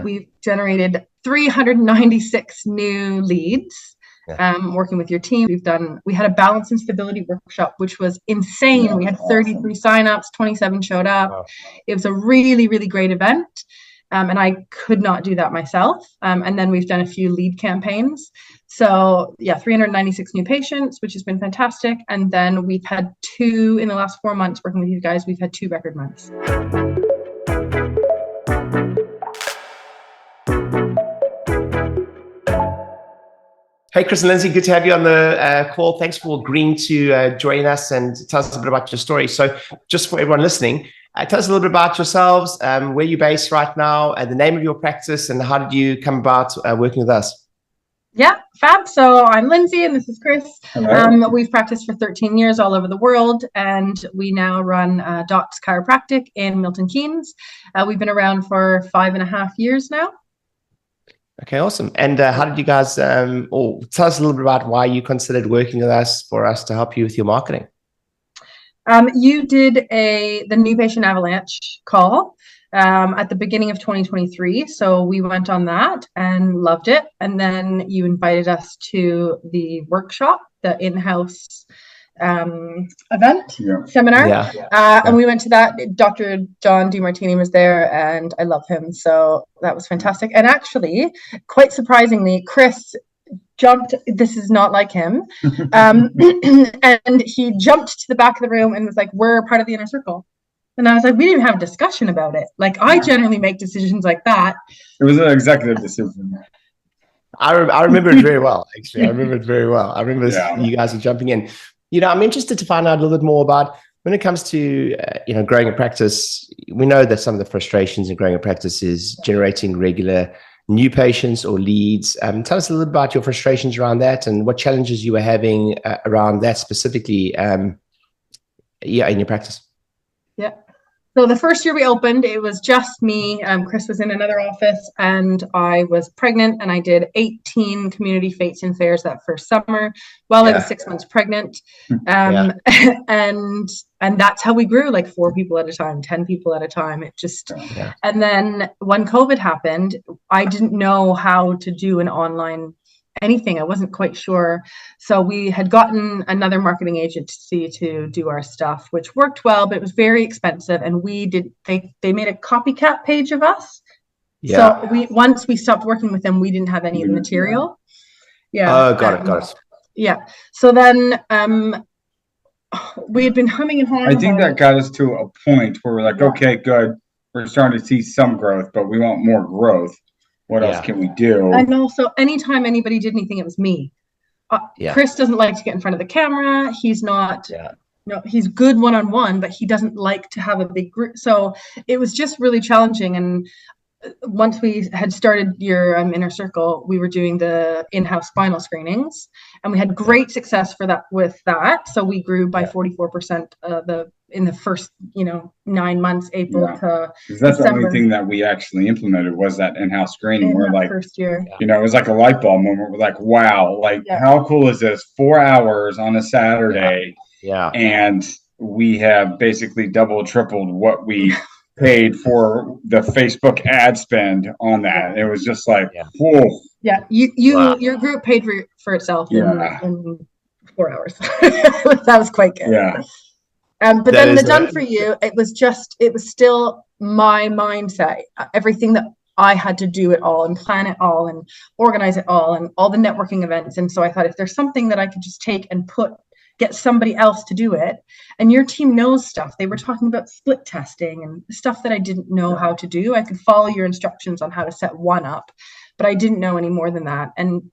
We've generated 396 new leads. Working with your team. We had a balance and stability workshop, which was insane. We had 33 signups, 27 showed up. Wow. It was a really, really great event. And I could not do that myself. And then we've done a few lead campaigns. So 396 new patients, which has been fantastic. And then we've had in the last 4 months working with you guys, we've had 2 record months. Hey, Chris and Lindsay, good to have you on the call. Thanks for agreeing to join us and tell us a bit about your story. So just for everyone listening, tell us a little bit about yourselves, where you're based right now, and the name of your practice, and how did you come about working with us? Yeah, fab. So I'm Lindsay and this is Chris. We've practiced for 13 years all over the world, and we now run Dots Chiropractic in Milton Keynes. We've been around for 5.5 years now. Okay, awesome. And how did you guys, tell us a little bit about why you considered working with us for us to help you with your marketing? You did the new patient avalanche call at the beginning of 2023. So we went on that and loved it. And then you invited us to the workshop, the in-house seminar. And we went to that. Dr. John DeMartini was there and I love him. So that was fantastic. And actually, quite surprisingly, Chris jumped. This is not like him. And he jumped to the back of the room and was like, we're part of the inner circle. And I was like, we didn't have a discussion about it. Like, I generally make decisions like that. It was an executive decision. I remember it very well, actually. I remember it very well. I remember you guys were jumping in. You know, I'm interested to find out a little bit more about when it comes to, growing a practice. We know that some of the frustrations in growing a practice is generating regular new patients or leads. Tell us a little bit about your frustrations around that and what challenges you were having around that specifically, in your practice. Yeah. So the first year we opened, it was just me. Chris was in another office and I was pregnant, and I did 18 community facing fairs that first summer while I was 6 months pregnant. And that's how we grew, like 4 people at a time, 10 people at a time. It just, and then when COVID happened, I didn't know how to do an online anything. I wasn't quite sure. So we had gotten another marketing agency to do our stuff, which worked well, but it was very expensive. And they made a copycat page of us. So once we stopped working with them, we didn't have any of the material. Got it. Yeah. So then we had been humming and hawing. I think that got us to a point where we're like, okay, good. We're starting to see some growth, but we want more growth. What else can we do? And also, anytime anybody did anything, it was me. Chris doesn't like to get in front of the camera. He's not, he's good one-on-one, but he doesn't like to have a big group. So it was just really challenging. And once we had started your inner circle, we were doing the in-house spinal screenings, and we had great success with that. So we grew by 44% in the first 9 months, April to that's December. The only thing that we actually implemented was that in-house screening. We're like, first year, it was like a light bulb moment. We're like, wow, how cool is this? 4 hours on a Saturday, and we have basically double, tripled what we paid for the Facebook ad spend on that. It was just like, whoa. Yeah, your group paid for itself in 4 hours. That was quite good. Yeah. But then the done for you, it was still my mindset. Everything that I had to do it all and plan it all and organize it all and all the networking events. And so I thought, if there's something that I could just take and get somebody else to do it, and your team knows stuff. They were talking about split testing and stuff that I didn't know how to do. I could follow your instructions on how to set one up, but I didn't know any more than that. And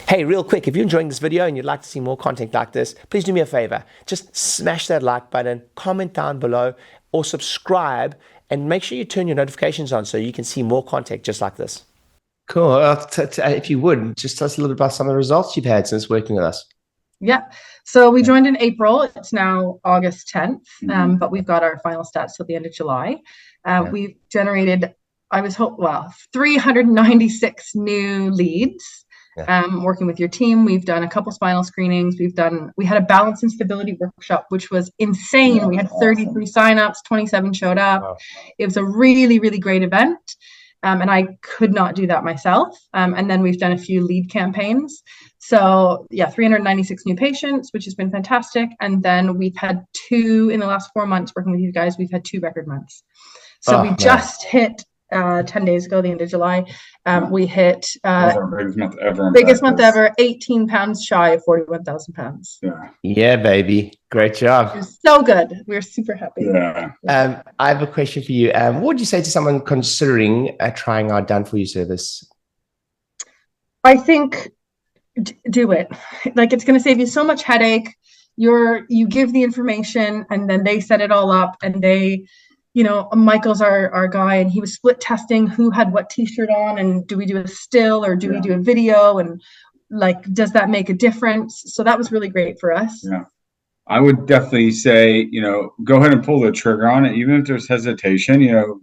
Hey, real quick, if you're enjoying this video and you'd like to see more content like this, please do me a favor. Just smash that like button, comment down below, or subscribe, and make sure you turn your notifications on so you can see more content just like this. Cool. If you would, just tell us a little bit about some of the results you've had since working with us. Yeah. So we joined in April. It's now August 10th, but we've got our final stats till the end of July. We've generated, 396 new leads. working with your team. We've done a couple spinal screenings. We had a balance and stability workshop, which was insane. We had 33 signups, 27 showed up. Wow. It was a really, really great event. And I could not do that myself. And then we've done a few lead campaigns. So 396 new patients, which has been fantastic. And then we've had in the last 4 months working with you guys, we've had 2 record months. So we just hit 10 days ago, the end of July, we hit our biggest month ever, 18 pounds shy of 41,000 pounds. Yeah, baby. Great job. It was so good. We're super happy. Yeah. I have a question for you. What would you say to someone considering trying our Done For You service? I think do it. Like, it's going to save you so much headache. You give the information and then they set it all up, and Michael's our guy, and he was split testing who had what t-shirt on, and do we do a still or do we do a video, and like, does that make a difference? So that was really great for us. Yeah. I would definitely say, go ahead and pull the trigger on it, even if there's hesitation,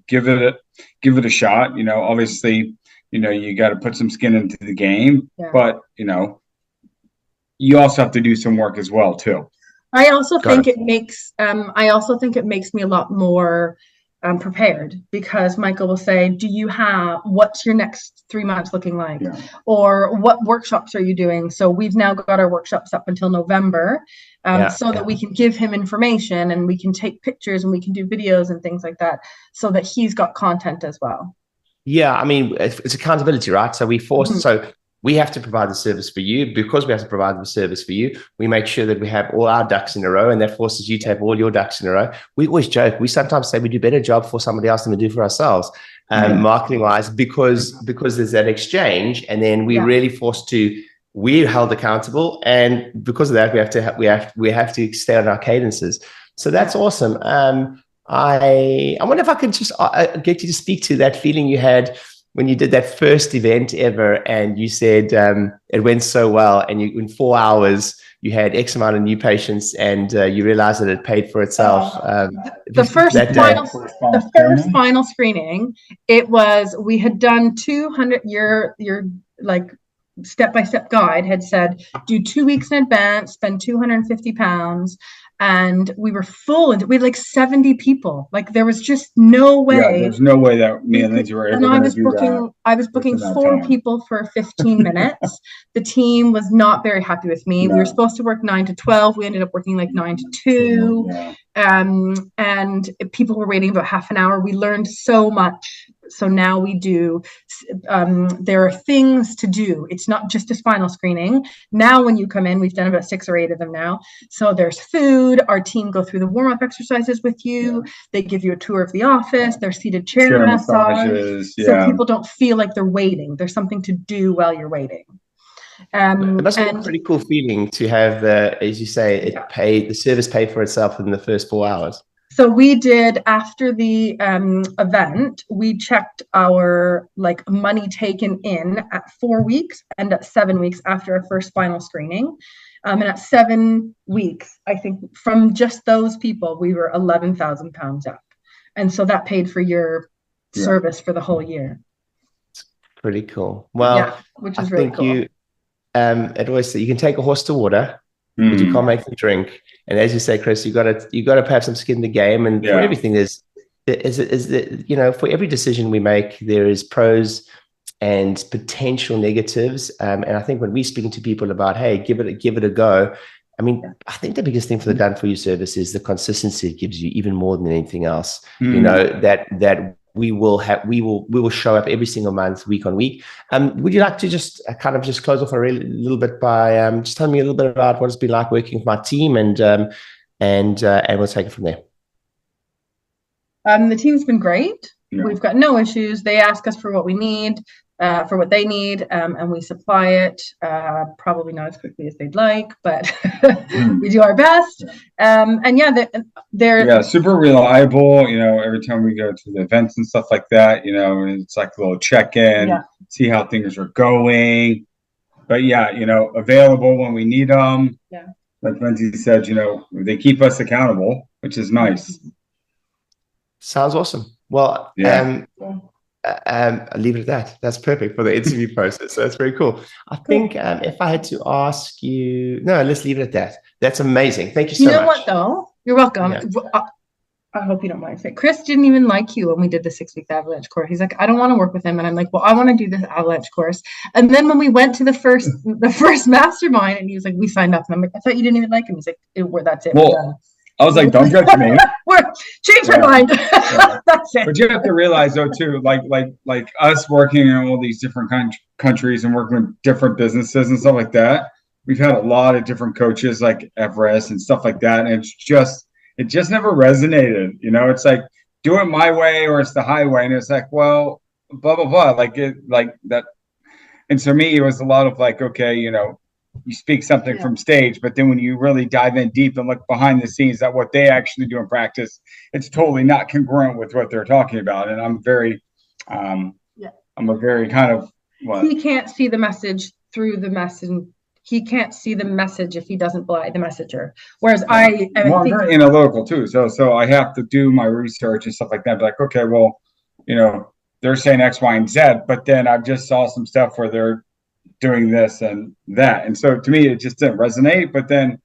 give it a shot. Obviously, you got to put some skin into the game, but you also have to do some work as well too. I also think it makes me a lot more prepared, because Michael will say, what's your next 3 months looking like? Yeah. Or what workshops are you doing? So we've now got our workshops up until November, that we can give him information, and we can take pictures, and we can do videos and things like that, so that he's got content as well. Yeah, I mean, it's accountability, right? So we we have to provide the service for you. Because we have to provide the service for you, we make sure that we have all our ducks in a row, and that forces you to have all your ducks in a row. We always joke. We sometimes say we do a better job for somebody else than we do for ourselves, marketing-wise, because there's that exchange, and then we're really we're held accountable, and because of that, we have to stay on our cadences. So that's awesome. I wonder if I could just get you to speak to that feeling you had when you did that first event ever, and you said it went so well, and in 4 hours you had X amount of new patients, and you realized that it paid for itself. The first final screening, we had done 200. Your like step-by-step guide had said, do 2 weeks in advance, spend 250 pounds. And we were full, and we had like 70 people. Like, there was just no way. Yeah, there's no way that me and Lindsay were able to do that. I was booking 4 people for 15 minutes. The team was not very happy with me. No. We were supposed to work 9 to 12. We ended up working like 9 to 2. Yeah. And people were waiting about half an hour. We learned so much. So now we do, there are things to do. It's not just a spinal screening. Now when you come in, we've done about 6 or 8 of them now. So there's food. Our team go through the warm-up exercises with you. Yeah. They give you a tour of the office. There's seated chair massages. Yeah. So people don't feel like they're waiting. There's something to do while you're waiting. It must be a pretty cool feeling to have, as you say, the service paid for itself in the first 4 hours. So we did, after the event, we checked our money taken in at 4 weeks and at 7 weeks after our first spinal screening. And at 7 weeks, I think from just those people, we were 11,000 pounds up. And so that paid for your service for the whole year. It's pretty cool. Well, which is really cool. It always say you can take a horse to water, but you can't make them drink. And as you say, Chris, you got to have some skin in the game. And for everything, for every decision we make, there is pros and potential negatives. And I think when we're speaking to people about, hey, give it a go. I mean, I think the biggest thing for the Done For You service is the consistency it gives you, even more than anything else. That we will show up every single month, week on week. Would you like to just close off a little bit by just telling me a little bit about what it's been like working with my team, and we'll take it from there. The team's been great. Yeah. We've got no issues. They ask us for what we need, for what they need, and we supply it. Probably not as quickly as they'd like, but we do our best. They're super reliable. Every time we go to the events and stuff like that, it's like a little check-in, see how things are going. But available when we need them. Yeah. Like Lindsay said, they keep us accountable, which is nice. Sounds awesome. Well, I'll leave it at that. That's perfect for the interview process. So that's very cool. I think if I had to ask you, no, let's leave it at that. That's amazing. Thank you so much. You know what, though? You're welcome. Yeah. I hope you don't mind saying, Chris didn't even like you when we did the 6-week avalanche course. He's like, I don't want to work with him. And I'm like, well, I want to do this avalanche course. And then when we went to the first mastermind, and he was like, we signed up. And I'm like, I thought you didn't even like him. He's like, that's it. Well, I was like, don't judge me. Change my mind. That's it. But you have to realize, though, too, like us working in all these different countries and working with different businesses and stuff like that. We've had a lot of different coaches like Everest and stuff like that. And it just never resonated. You know, it's like, do it my way or it's the highway. And it's like, well, blah, blah, blah. Like that. And for me, it was a lot of like, okay, you know, you speak something from stage, but then when you really dive in deep and look behind the scenes at what they actually do in practice, it's totally not congruent with what they're talking about. And I'm a very kind of, he can't see the message through the message. He can't see the message if he doesn't buy the messenger. Whereas I'm very analytical too. So I have to do my research and stuff like that. Be like, okay, well, you know, they're saying X, Y, and Z, but then I just saw some stuff where they're doing this and that. And so to me, it just didn't resonate. But then,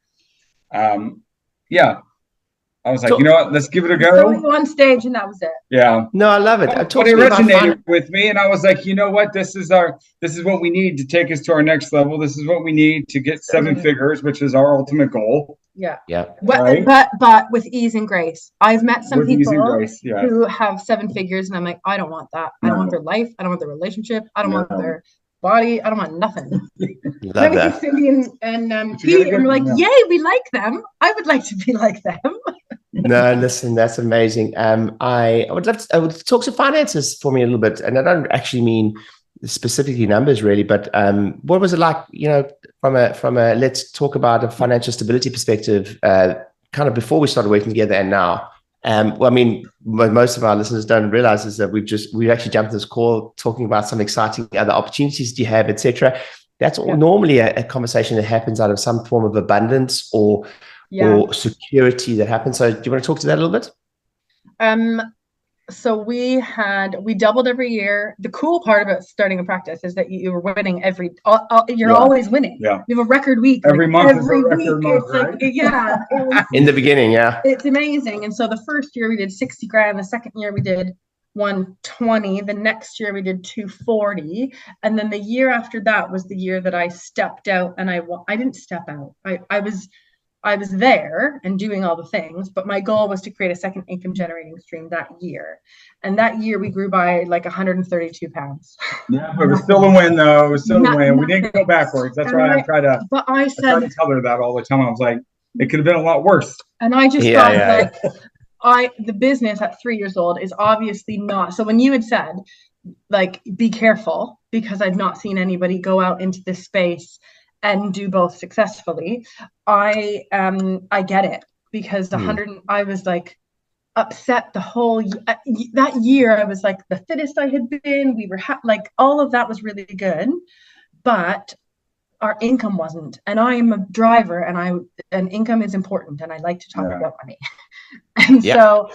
I was like, you know what, let's give it a go. One stage and that was it. Yeah. No, I love it. But it resonated with me. And I was like, you know what, this is what we need to take us to our next level. This is what we need to get 7 figures, which is our ultimate goal. Yeah. Yeah. Right? But with ease and grace. I've met some people who have 7 figures and I'm like, I don't want that. I don't want their life. I don't want their relationship. I don't want their body. I don't want nothing. Love that. Cindy and Pete, and we're like, yay, we like them. I would like to be like them. No, listen, that's amazing. I would talk to finances for me a little bit, and I don't actually mean specifically numbers really, but what was it like, you know, from a let's talk about a financial stability perspective, kind of before we started working together and now. Well, I mean, what most of our listeners don't realize is that we've actually jumped this call talking about some exciting other opportunities that you have, etc. That's normally a conversation that happens out of some form of abundance or security that happens. So do you want to talk to that a little bit? So we doubled every year. The cool part about starting a practice is that you're winning you're always winning. Yeah. You have a record week. Every month is a record month, right? In the beginning, it's amazing. And so the first year we did 60 grand. The second year we did 120. The next year we did 240. And then the year after that was the year that I stepped out, and I didn't step out. I was there and doing all the things, but my goal was to create a second income generating stream that year. And that year we grew by like 132 pounds. Yeah, but it was still a win though. It was still a win. We didn't go backwards. That's why I try to tell her that all the time. I was like, it could have been a lot worse. And I just thought the business at 3 years old is obviously not. So when you had said, like, be careful, because I've not seen anybody go out into this space and do both successfully, I get it, because I was like upset the whole that year. I was like the fittest I had been. We were like all of that was really good, but our income wasn't. And I'm a driver, and income is important, and I like to talk about money. And so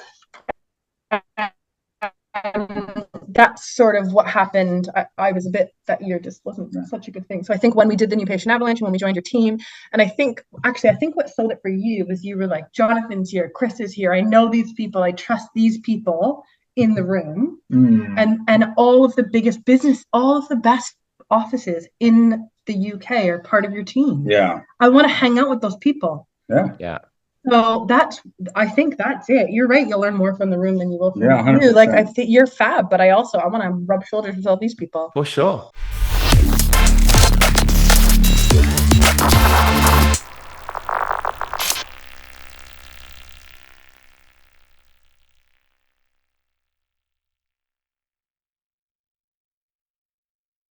that's sort of what happened. I was a bit, that year just wasn't such a good thing. So I think when we did the New Patient Avalanche and when we joined your team, and I think what sold it for you was you were like, Jonathan's here, Chris is here, I know these people, I trust these people in the room. And all of the biggest business, all of the best offices in the UK are part of your team. Yeah. I want to hang out with those people. Yeah. Yeah. So I think that's it. You're right. You'll learn more from the room than you will from you. 100%. Like, I think you're fab, but I want to rub shoulders with all these people. For sure.